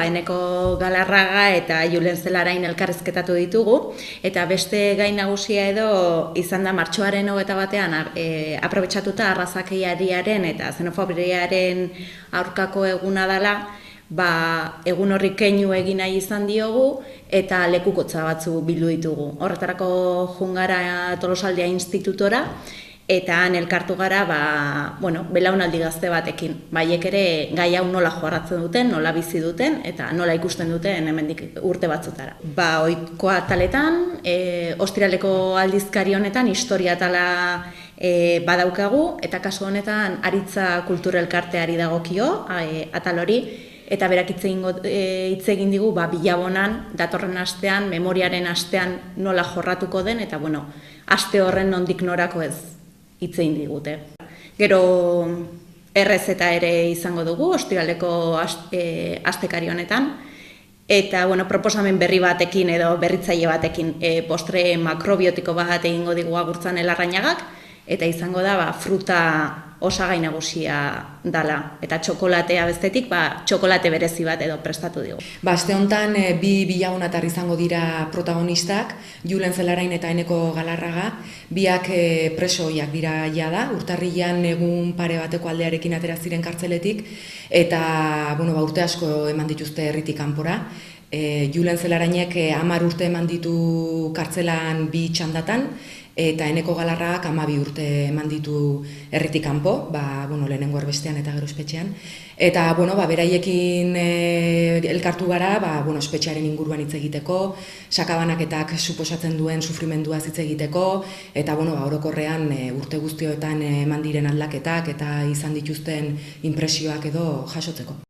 Eneko Galarraga eta Julen Zelarain elkarrizketatu ditugu, eta beste gai nagusia edo izan da martxoaren 21 aprobetxatuta arrazakeriaren eta xenofobiaren aurkako eguna dela, egun horri keinu egin nahi izan diogu eta lekukotza batzu bildu ditugu. Horretarako jungara Tolosaldia institutora, eta han elkartu gara belaunaldi gazte batekin. Baiek ere gai hau nola jorratzen duten, nola bizi duten eta nola ikusten duten hemendik urte batzutara. Ohikoa ataletan, ostiraleko aldizkari honetan historia atala badaukagu, eta kasu honetan Aritza Kultur Elkarteari dagokio atal hori, eta berak hitz egin digu bilabonan, datorren astean, memoriaren astean nola jorratuko den, eta aste horren nondik norako ez hitz egin digute. Gero errezeta ere izango dugu, ostiraleko astekari honetan, eta proposamen berri batekin edo berritzaile batekin postre makrobiotiko bat egingo digu Agurtzan Larrañagak, eta izango da fruta osagai nagusia dala, eta txokolatea bestetik, txokolate berezi bat edo prestatu digu. Aste honetan bi bilagunatar izango dira protagonistak, Julen Zelarain eta Eneko Galarraga, biak presoiak dira jada, urtarrilean egun pare bateko aldearekin atera ziren kartzeletik, eta urte asko eman dituzte herritik kanpora. Julen Zelarainek 10 urte eman ditu kartzelan 2 txandatan, eta Eneko Galarragak 12 urte eman ditu herritik kanpo, lehenengo erbestean eta gero espetxean. Eta beraiekin elkartu gara, espetxearen inguruan hitz egiteko, sakabanaketak suposatzen duen sufrimenduaz hitz egiteko, eta orokorrean urte guztioetan eman diren aldaketak eta izan dituzten inpresioak edo jasotzeko.